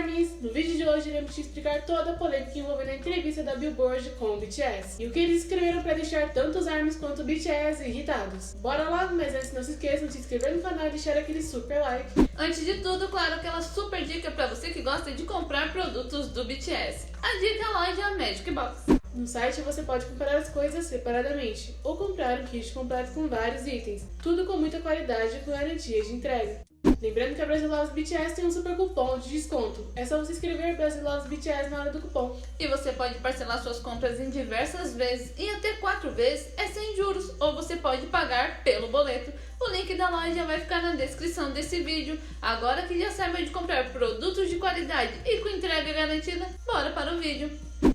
ARMYs! No vídeo de hoje iremos te explicar toda a polêmica envolvendo a entrevista da Billboard com o BTS e o que eles escreveram para deixar tanto os ARMYs quanto o BTS irritados. Bora lá, mas antes não se esqueçam de se inscrever no canal e deixar aquele super like. Antes de tudo, claro, aquela super dica para você que gosta de comprar produtos do BTS. A dica é a loja Magic Box. No site você pode comprar as coisas separadamente ou comprar um kit completo com vários itens, tudo com muita qualidade e com garantia de entrega. Lembrando que a Brasilovs BTS tem um super cupom de desconto. É só você escrever Brasilovs BTS na hora do cupom. E você pode parcelar suas compras em diversas vezes e até 4 vezes é sem juros, ou você pode pagar pelo boleto. O link da loja vai ficar na descrição desse vídeo. Agora que já sabe onde comprar produtos de qualidade e com entrega garantida, bora para o vídeo.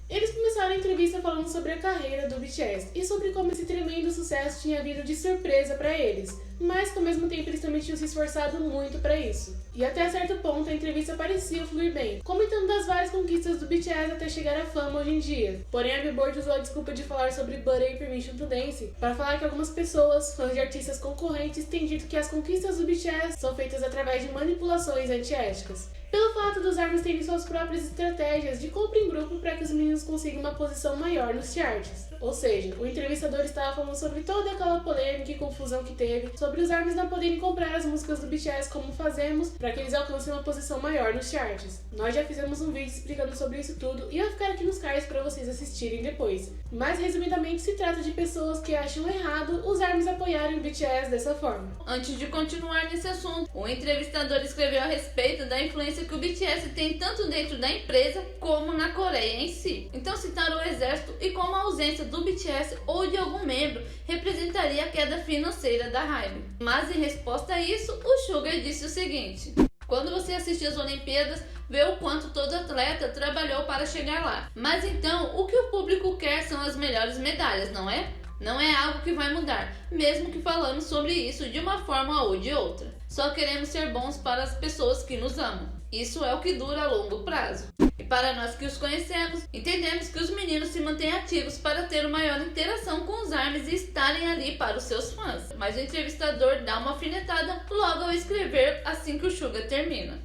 Eles começaram a entrevista falando sobre a carreira do BTS e sobre como esse tremendo sucesso tinha vindo de surpresa para eles, mas que ao mesmo tempo eles também tinham se esforçado muito para isso. E até certo ponto a entrevista parecia fluir bem, comentando das várias conquistas do BTS até chegar à fama hoje em dia. Porém a Billboard usou a desculpa de falar sobre Butter e Permission to Dance para falar que algumas pessoas, fãs de artistas concorrentes, têm dito que as conquistas do BTS são feitas através de manipulações antiéticas. Pelo fato dos ARMYs terem suas próprias estratégias de compra em grupo para que os meninos consigam uma posição maior nos charts. Ou seja, o entrevistador estava falando sobre toda aquela polêmica e confusão que teve sobre os ARMYs não poderem comprar as músicas do BTS como fazemos para que eles alcancem uma posição maior nos charts. Nós já fizemos um vídeo explicando sobre isso tudo e vai ficar aqui nos cards para vocês assistirem depois. Mas resumidamente se trata de pessoas que acham errado os ARMYs apoiarem o BTS dessa forma. Antes de continuar nesse assunto, o entrevistador escreveu a respeito da influência que o BTS tem tanto dentro da empresa como na Coreia em si. Então citaram o exército e como a ausência do BTS ou de algum membro representaria a queda financeira da HYBE. Mas em resposta a isso, o Suga disse o seguinte: quando você assiste às Olimpíadas, vê o quanto todo atleta trabalhou para chegar lá. Mas então, o que o público quer são as melhores medalhas, não é? Não é algo que vai mudar, mesmo que falamos sobre isso de uma forma ou de outra. Só queremos ser bons para as pessoas que nos amam. Isso é o que dura a longo prazo. E para nós que os conhecemos, entendemos que os meninos se mantêm ativos para ter uma maior interação com os ARMYs e estarem ali para os seus fãs. Mas o entrevistador dá uma alfinetada logo ao escrever assim que o Suga termina.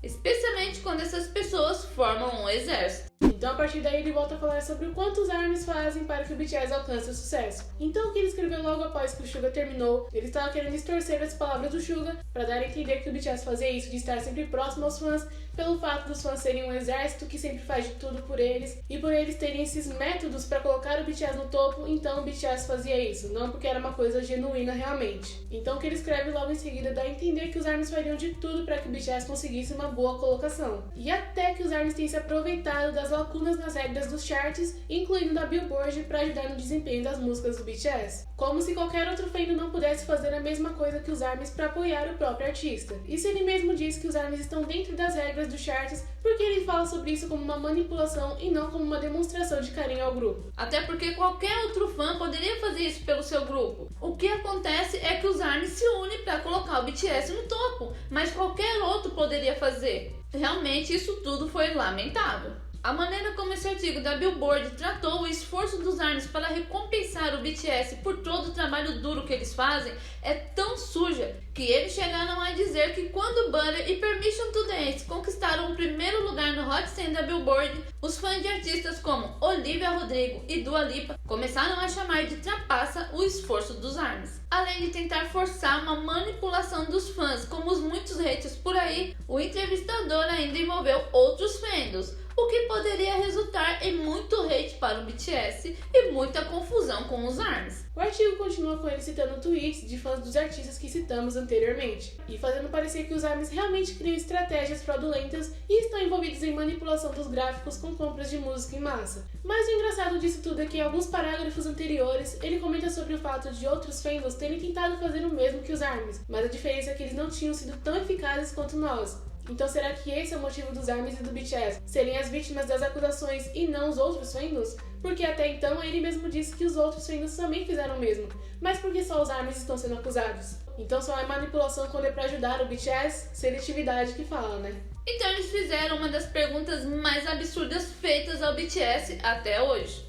Especialmente quando essas pessoas formam um exército. Então a partir daí ele volta a falar sobre o quanto os ARMYs fazem para que o BTS alcance o sucesso. Então o que ele escreveu logo após que o Suga terminou, ele estava querendo distorcer as palavras do Suga para dar a entender que o BTS fazia isso de estar sempre próximo aos fãs, pelo fato dos fãs serem um exército que sempre faz de tudo por eles, e por eles terem esses métodos para colocar o BTS no topo, então o BTS fazia isso, não porque era uma coisa genuína realmente. Então o que ele escreve logo em seguida dá a entender que os ARMYs fariam de tudo para que o BTS conseguisse uma boa colocação. E até que os ARMYs têm se aproveitado das lacunas nas regras dos charts, incluindo da Billboard, para ajudar no desempenho das músicas do BTS. Como se qualquer outro fandom não pudesse fazer a mesma coisa que os ARMYs para apoiar o próprio artista. E se ele mesmo diz que os ARMYs estão dentro das regras dos charts, porque ele fala sobre isso como uma manipulação e não como uma demonstração de carinho ao grupo. Até porque qualquer outro fã poderia fazer isso pelo seu grupo. O que acontece é que os ARMYs se unem para colocar o BTS no topo, mas qualquer outro poderia fazer. Realmente isso tudo foi lamentável. A maneira como esse artigo da Billboard tratou o esforço dos ARMYs para recompensar o BTS por todo o trabalho duro que eles fazem é tão suja que eles chegaram a dizer que quando Butter e Permission to Dance conquistaram o primeiro lugar no Hot 100 da Billboard, os fãs de artistas como Olivia Rodrigo e Dua Lipa começaram a chamar de trapaça o esforço dos ARMYs. Além de tentar forçar uma manipulação dos fãs, como os muitos haters por aí, o entrevistador ainda envolveu outros fandoms, o que poderia resultar em muito hate para o BTS e muita confusão com os ARMYs. O artigo continua com ele citando tweets de fãs dos artistas que citamos anteriormente, e fazendo parecer que os ARMYs realmente criam estratégias fraudulentas e estão envolvidos em manipulação dos gráficos com compras de música em massa. Mas o engraçado disso tudo é que em alguns parágrafos anteriores, ele comenta sobre o fato de outros fandoms terem tentado fazer o mesmo que os ARMYs, mas a diferença é que eles não tinham sido tão eficazes quanto nós. Então será que esse é o motivo dos ARMYs e do BTS serem as vítimas das acusações e não os outros fandoms? Porque até então ele mesmo disse que os outros fandoms também fizeram o mesmo. Mas por que só os ARMYs estão sendo acusados? Então só é manipulação quando é pra ajudar o BTS? Seletividade que fala, né? Então eles fizeram uma das perguntas mais absurdas feitas ao BTS até hoje.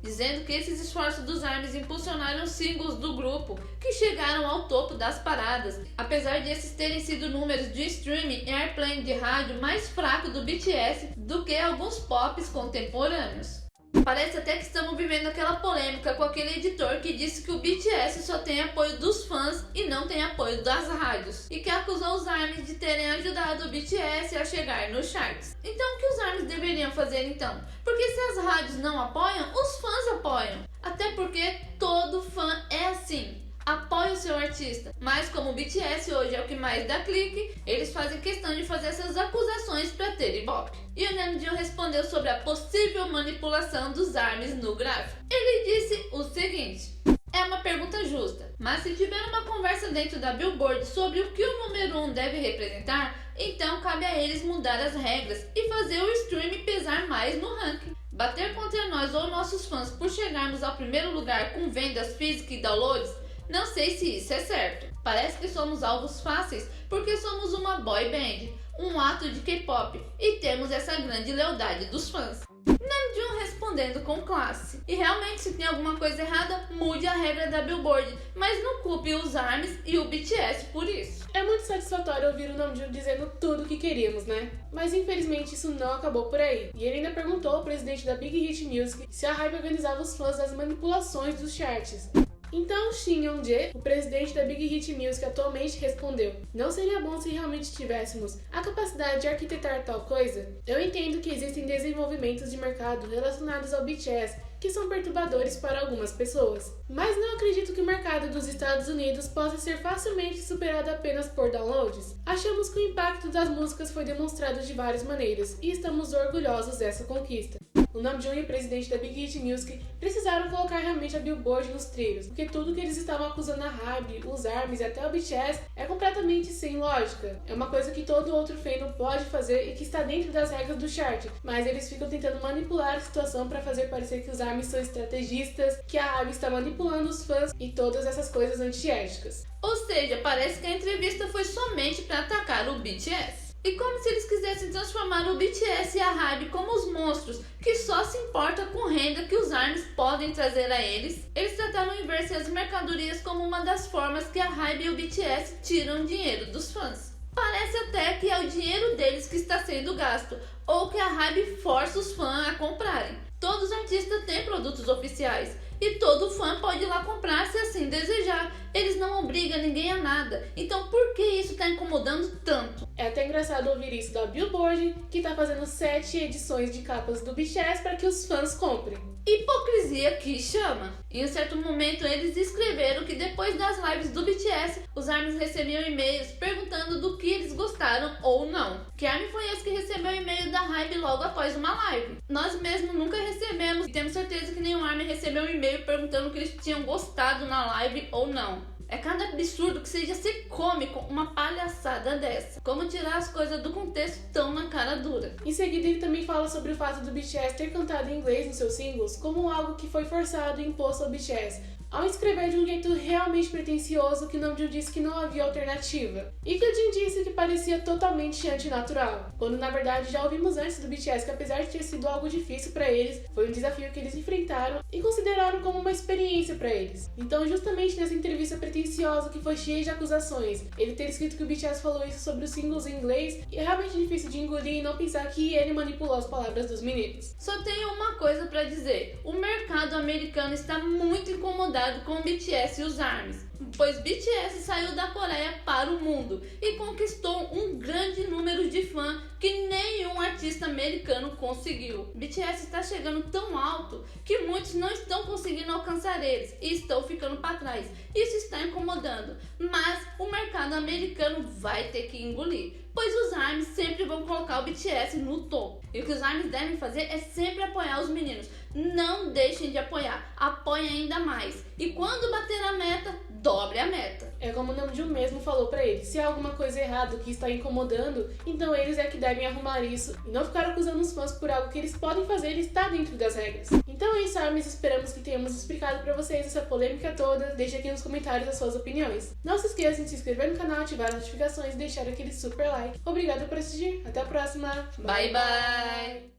dizendo que esses esforços dos ARMYs impulsionaram os singles do grupo, que chegaram ao topo das paradas, apesar de esses terem sido números de streaming e airplay de rádio mais fraco do BTS do que alguns pops contemporâneos. Parece até que estamos vivendo aquela polêmica com aquele editor que disse que o BTS só tem apoio dos fãs e não tem apoio das rádios, e que acusou os ARMYs de terem ajudado o BTS a chegar nos charts. Então o que os ARMYs deveriam fazer então? Porque se as rádios não apoiam, os fãs apoiam. Até porque todo fã é assim. Apoia o seu artista, mas como o BTS hoje é o que mais dá clique, eles fazem questão de fazer essas acusações para ter ibope. E o Namjoon respondeu sobre a possível manipulação dos ARMYs no gráfico. Ele disse o seguinte: é uma pergunta justa, mas se tiver uma conversa dentro da Billboard sobre o que o número 1 deve representar, então cabe a eles mudar as regras e fazer o stream pesar mais no ranking. Bater contra nós ou nossos fãs por chegarmos ao primeiro lugar com vendas físicas e downloads, não sei se isso é certo. Parece que somos alvos fáceis porque somos uma boy band, um ato de K-pop, e temos essa grande lealdade dos fãs. Namjoon respondendo com classe. E realmente, se tem alguma coisa errada, mude a regra da Billboard, mas não culpe os ARMYs e o BTS por isso. É muito satisfatório ouvir o Namjoon dizendo tudo o que queríamos, né? Mas infelizmente isso não acabou por aí. E ele ainda perguntou ao presidente da Big Hit Music se a HYBE organizava os fãs das manipulações dos charts. Então Shin Yong-jae, o presidente da Big Hit Music, atualmente respondeu: não seria bom se realmente tivéssemos a capacidade de arquitetar tal coisa? Eu entendo que existem desenvolvimentos de mercado relacionados ao BTS que são perturbadores para algumas pessoas, mas não acredito que o mercado dos Estados Unidos possa ser facilmente superado apenas por downloads. Achamos que o impacto das músicas foi demonstrado de várias maneiras e estamos orgulhosos dessa conquista. O Namjoon e o presidente da Big Hit Music precisaram colocar realmente a Billboard nos trilhos, porque tudo que eles estavam acusando a HYBE, os ARMYs e até o BTS é completamente sem lógica. É uma coisa que todo outro fandom pode fazer e que está dentro das regras do chart, mas eles ficam tentando manipular a situação para fazer parecer que os ARMYs são estrategistas, que a HYBE está manipulando os fãs e todas essas coisas antiéticas. Ou seja, parece que a entrevista foi somente para atacar o BTS. E como se eles quisessem transformar o BTS e a HYBE como os monstros que só se importam com renda que os ARMYs podem trazer a eles, eles trataram o inverso e as mercadorias como uma das formas que a HYBE e o BTS tiram dinheiro dos fãs. Parece até que é o dinheiro deles que está sendo gasto, ou que a HYBE força os fãs a comprarem. Todos os artistas têm produtos oficiais e todo fã pode ir lá comprar se assim desejar. Eles não obrigam ninguém a nada. Então por que isso está incomodando tanto? É até engraçado ouvir isso da Billboard, que está fazendo 7 edições de capas do BTS para que os fãs comprem. Hipocrisia que chama. Em um certo momento eles escreveram que depois das lives do BTS, os ARMYs recebiam e-mails perguntando do que eles gostaram ou não. Que ARMY foi esse que recebeu o e-mail da HYBE logo após uma live? Nós mesmos nunca recebemos e temos certeza que nenhum ARMY recebeu um e-mail perguntando o que eles tinham gostado na live ou não. É cada absurdo que seja ser cômico uma palhaçada dessa. Como tirar as coisas do contexto tão na cara dura. Em seguida ele também fala sobre o fato do BTS ter cantado em inglês nos seus singles como algo que foi forçado e imposto ao BTS, ao escrever de um jeito realmente pretensioso que o Namjoon disse que não havia alternativa. E que o Jin disse que parecia totalmente antinatural, quando na verdade já ouvimos antes do BTS que apesar de ter sido algo difícil para eles, foi um desafio que eles enfrentaram e consideraram como uma experiência para eles. Então justamente nessa entrevista pretensiosa que foi cheia de acusações, ele ter escrito que o BTS falou isso sobre os singles em inglês, é realmente difícil de engolir e não pensar que ele manipulou as palavras dos meninos. Só tenho uma coisa para dizer: o mercado americano está muito incomodado com o BTS e os ARMYs, pois BTS saiu da Coreia para o mundo e conquistou um grande número de fãs que nenhum artista americano conseguiu. BTS está chegando tão alto que muitos não estão conseguindo alcançar eles e estão ficando para trás. Isso está incomodando, mas o mercado americano vai ter que engolir, pois os ARMYs sempre vão colocar o BTS no topo. E o que os ARMYs devem fazer é sempre apoiar os meninos. Não deixem de apoiar, apoiem ainda mais. E quando bater a meta, dobre a meta. É como o Namjoon mesmo falou pra eles: se há alguma coisa errada que está incomodando, então eles é que devem arrumar isso e não ficar acusando os fãs por algo que eles podem fazer e está dentro das regras. Então é isso, ARMYs, esperamos que tenhamos explicado pra vocês essa polêmica toda. Deixe aqui nos comentários as suas opiniões. Não se esqueçam de se inscrever no canal, ativar as notificações e deixar aquele super like. Obrigada por assistir, até a próxima. Bye bye!